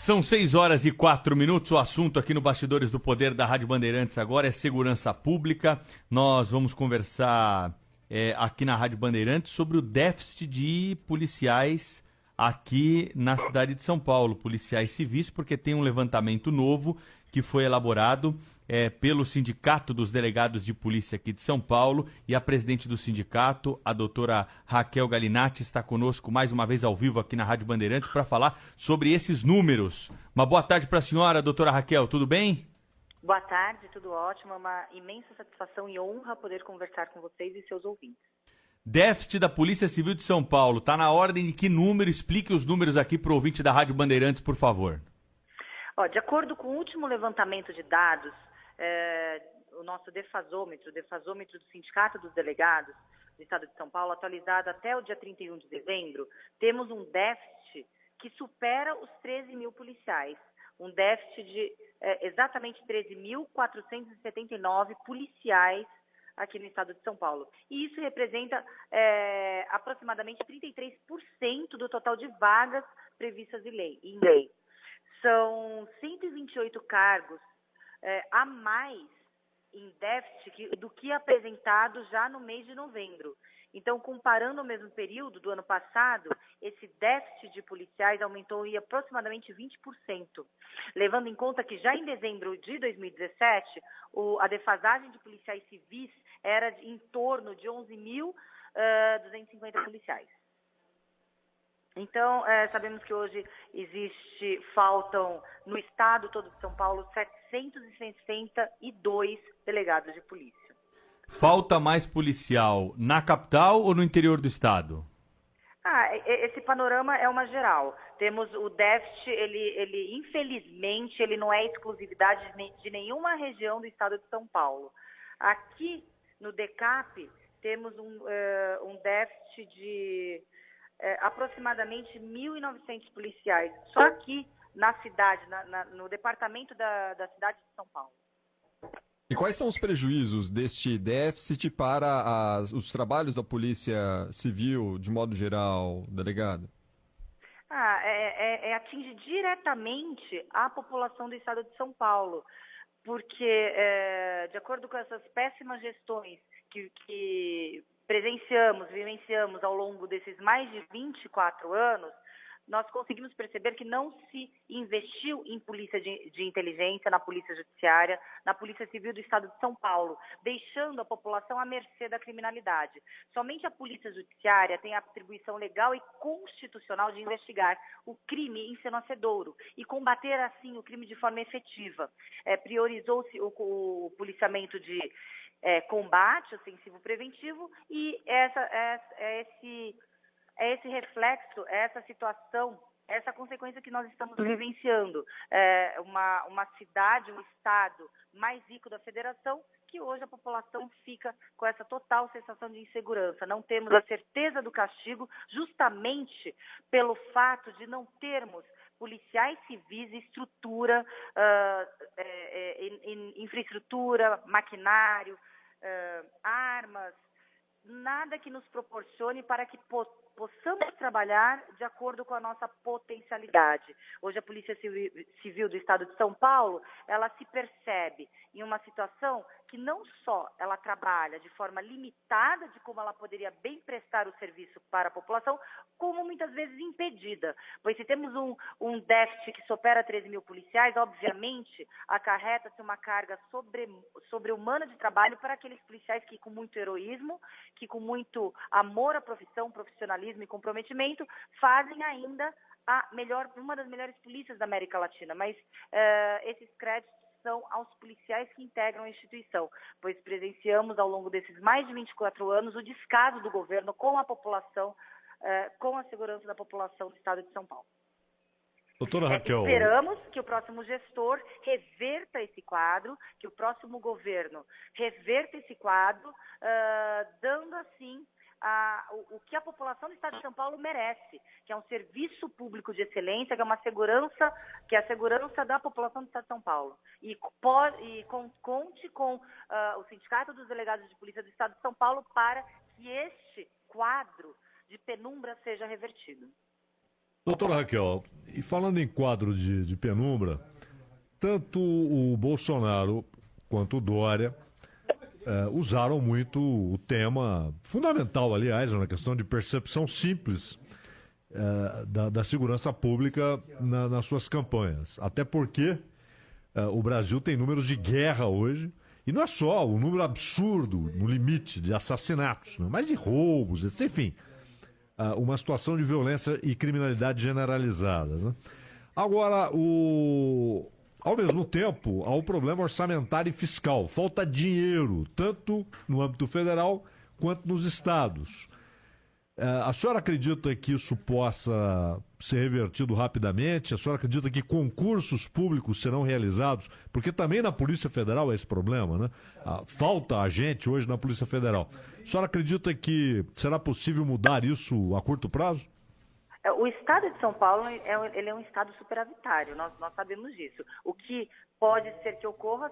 São 6 horas e 4 minutos. O assunto aqui no Bastidores do Poder da Rádio Bandeirantes agora é segurança pública. Nós vamos conversar aqui na Rádio Bandeirantes sobre o déficit de policiais aqui na cidade de São Paulo, policiais civis, porque tem um levantamento novo que foi elaborado pelo Sindicato dos Delegados de Polícia aqui de São Paulo, e a presidente do sindicato, a doutora Raquel Galinatti, está conosco mais uma vez ao vivo aqui na Rádio Bandeirantes para falar sobre esses números. Uma boa tarde para a senhora, doutora Raquel, tudo bem? Boa tarde, tudo ótimo. É uma imensa satisfação e honra poder conversar com vocês e seus ouvintes. Déficit da Polícia Civil de São Paulo, está na ordem de que número? Explique os números aqui para o ouvinte da Rádio Bandeirantes, por favor. De acordo com o último levantamento de dados, o nosso defasômetro do Sindicato dos Delegados do Estado de São Paulo, atualizado até o dia 31 de dezembro, temos um déficit que supera os 13 mil policiais. Um déficit de exatamente 13.479 policiais aqui no Estado de São Paulo. E isso representa aproximadamente 33% do total de vagas previstas em lei. São 128 cargos a mais em déficit do que apresentado já no mês de novembro. Então, comparando o mesmo período do ano passado, esse déficit de policiais aumentou em aproximadamente 20%. Levando em conta que já em dezembro de 2017, a defasagem de policiais civis era em torno de 11.250 policiais. Então, sabemos que hoje faltam no estado todo de São Paulo 762 delegados de polícia. Falta mais policial na capital ou no interior do estado? Esse panorama é uma geral. Temos o déficit, ele infelizmente, ele não é exclusividade de nenhuma região do estado de São Paulo. Aqui no DECAP temos um déficit de aproximadamente 1.900 policiais, só aqui na cidade, no departamento da cidade de São Paulo. E quais são os prejuízos deste déficit para os trabalhos da Polícia Civil, de modo geral, delegado? Atinge diretamente a população do estado de São Paulo, porque, de acordo com essas péssimas gestões que vivenciamos ao longo desses mais de 24 anos, nós conseguimos perceber que não se investiu em polícia de inteligência, na polícia judiciária, na polícia civil do estado de São Paulo, deixando a população à mercê da criminalidade. Somente a polícia judiciária tem a atribuição legal e constitucional de investigar o crime em seu nascedouro e combater, assim, o crime de forma efetiva. Priorizou-se o policiamento de combate ofensivo preventivo, e esse reflexo, essa situação, essa consequência que nós estamos vivenciando. Uma cidade, um estado mais rico da federação, que hoje a população fica com essa total sensação de insegurança. Não temos a certeza do castigo, justamente pelo fato de não termos policiais civis, estrutura, infraestrutura, maquinário, armas, nada que nos proporcione para que possamos trabalhar de acordo com a nossa potencialidade. Hoje a Polícia Civil do Estado de São Paulo, ela se percebe em uma situação que não só ela trabalha de forma limitada de como ela poderia bem prestar o serviço para a população, como muitas vezes impedida. Pois se temos um déficit que supera 13 mil policiais, obviamente acarreta-se uma carga sobre-humana de trabalho para aqueles policiais que, com muito heroísmo, que com muito amor à profissão, profissionalismo e comprometimento, fazem ainda uma das melhores polícias da América Latina. Mas esses créditos são aos policiais que integram a instituição, pois presenciamos ao longo desses mais de 24 anos o descaso do governo com a população, com a segurança da população do estado de São Paulo. Doutora Raquel, esperamos que o próximo gestor reverta esse quadro, que o próximo governo reverta esse quadro, dando assim o que a população do estado de São Paulo merece, que é um serviço público de excelência, que é uma segurança, que é a segurança da população do estado de São Paulo. E conte com o Sindicato dos Delegados de Polícia do estado de São Paulo para que este quadro de penumbra seja revertido. Doutora Raquel, e falando em quadro de penumbra, tanto o Bolsonaro quanto o Dória usaram muito o tema fundamental, aliás, na questão de percepção simples da segurança pública nas suas campanhas. Até porque o Brasil tem números de guerra hoje, e não é só o número absurdo, no limite, de assassinatos, né, mas de roubos, etc. Enfim, uma situação de violência e criminalidade generalizadas. Né? Agora, ao mesmo tempo, há um problema orçamentário e fiscal. Falta dinheiro, tanto no âmbito federal quanto nos estados. A senhora acredita que isso possa ser revertido rapidamente? A senhora acredita que concursos públicos serão realizados? Porque também na Polícia Federal é esse problema, né? Falta agente hoje na Polícia Federal. A senhora acredita que será possível mudar isso a curto prazo? O estado de São Paulo ele é um estado superavitário, nós sabemos disso. O que pode ser que ocorra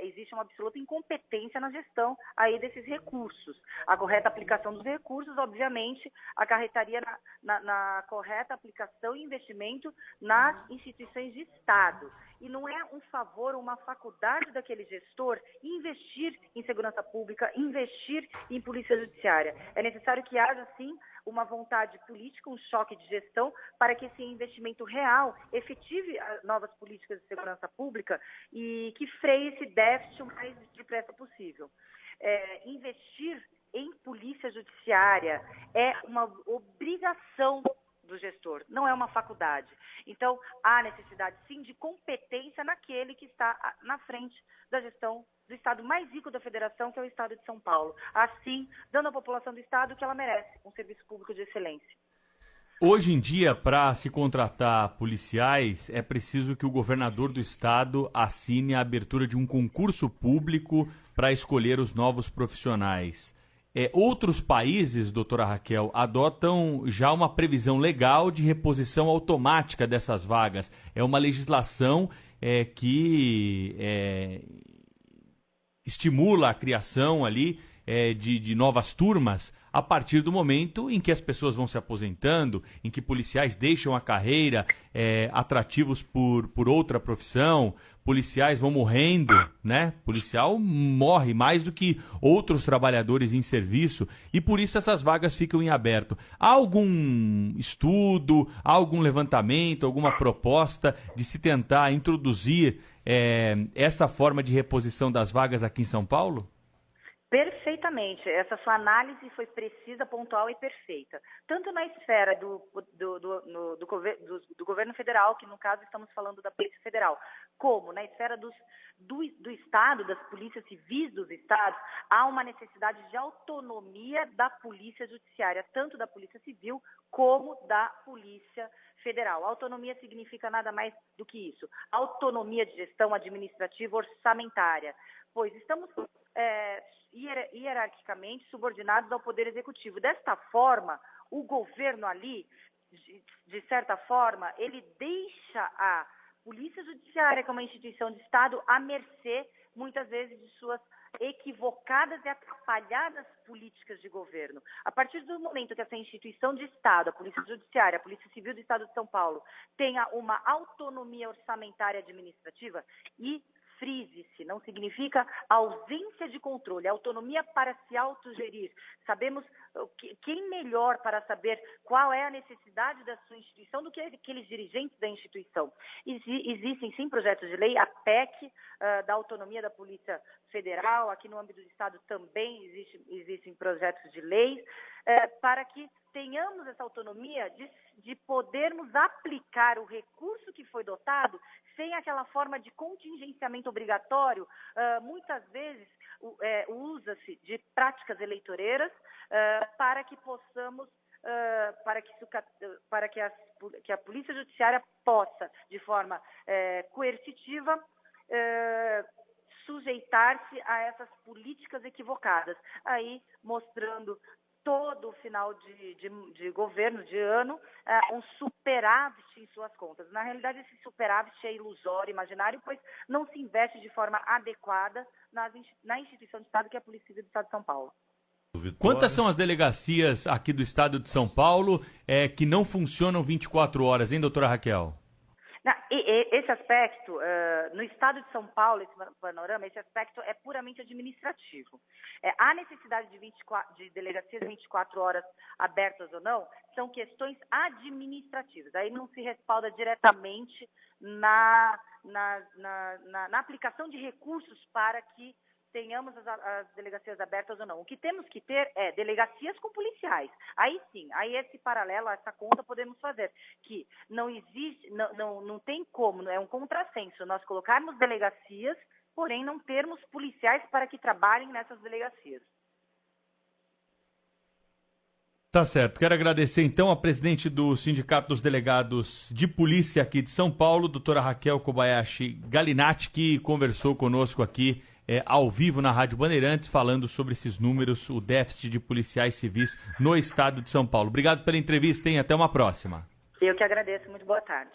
existe uma absoluta incompetência na gestão aí desses recursos. A correta aplicação dos recursos, obviamente, acarretaria na correta aplicação e investimento nas instituições de Estado. E não é um favor ou uma faculdade daquele gestor investir em segurança pública, investir em polícia judiciária. É necessário que haja, sim, uma vontade política, um choque de gestão, para que esse investimento real efetive novas políticas de segurança pública e que freie esse déficit o mais depressa possível. Investir em polícia judiciária é uma obrigação do gestor, não é uma faculdade. Então, há necessidade, sim, de competência naquele que está na frente da gestão do estado mais rico da federação, que é o estado de São Paulo. Assim, dando à população do estado o que ela merece, um serviço público de excelência. Hoje em dia, para se contratar policiais, é preciso que o governador do estado assine a abertura de um concurso público para escolher os novos profissionais. Outros países, doutora Raquel, adotam já uma previsão legal de reposição automática dessas vagas. É uma legislação que estimula a criação ali de novas turmas a partir do momento em que as pessoas vão se aposentando, em que policiais deixam a carreira, atrativos por outra profissão, policiais vão morrendo, né? Policial morre mais do que outros trabalhadores em serviço e por isso essas vagas ficam em aberto. Há algum estudo, há algum levantamento, alguma proposta de se tentar introduzir essa forma de reposição das vagas aqui em São Paulo? Perfeitamente. Essa sua análise foi precisa, pontual e perfeita. Tanto na esfera do governo federal, que no caso estamos falando da Polícia Federal, como na esfera do Estado, das polícias civis dos estados, há uma necessidade de autonomia da Polícia Judiciária, tanto da Polícia Civil como da Polícia Federal. Autonomia significa nada mais do que isso. Autonomia de gestão administrativa orçamentária, pois estamos hierarquicamente subordinados ao Poder Executivo. Desta forma, o governo ali, de certa forma, ele deixa a Polícia Judiciária, que é uma instituição de Estado, à mercê, muitas vezes, de suas equivocadas e atrapalhadas políticas de governo. A partir do momento que essa instituição de Estado, a Polícia Judiciária, a Polícia Civil do Estado de São Paulo, tenha uma autonomia orçamentária administrativa e frise-se, não significa ausência de controle, autonomia para se autogerir. Sabemos quem melhor para saber qual é a necessidade da sua instituição do que aqueles dirigentes da instituição. Existem sim projetos de lei, a PEC da autonomia da Polícia Federal, aqui no âmbito do Estado também existem projetos de lei, para que tenhamos essa autonomia de podermos aplicar o recurso que foi dotado sem aquela forma de contingenciamento obrigatório. Muitas vezes usa-se de práticas eleitoreiras para que possamos, que a Polícia Judiciária possa, de forma coercitiva, sujeitar-se a essas políticas equivocadas, aí mostrando todo o final de governo, de ano, um superávit em suas contas. Na realidade, esse superávit é ilusório, imaginário, pois não se investe de forma adequada na instituição de Estado, que é a Polícia Civil do Estado de São Paulo. Vitória. Quantas são as delegacias aqui do estado de São Paulo que não funcionam 24 horas, hein, doutora Raquel? Esse aspecto, no estado de São Paulo, esse panorama, esse aspecto é puramente administrativo. A necessidade de delegacias 24 horas abertas ou não são questões administrativas. Aí não se respalda diretamente na aplicação de recursos para que tenhamos as delegacias abertas ou não. O que temos que ter é delegacias com policiais. Aí sim, aí esse paralelo, essa conta podemos fazer. Que não existe, não tem como, é um contrassenso nós colocarmos delegacias, porém não termos policiais para que trabalhem nessas delegacias. Tá certo. Quero agradecer então a presidente do Sindicato dos Delegados de Polícia aqui de São Paulo, doutora Raquel Kobayashi Galinatti, que conversou conosco aqui ao vivo na Rádio Bandeirantes, falando sobre esses números, o déficit de policiais civis no estado de São Paulo. Obrigado pela entrevista, hein? Até uma próxima. Eu que agradeço, muito boa tarde.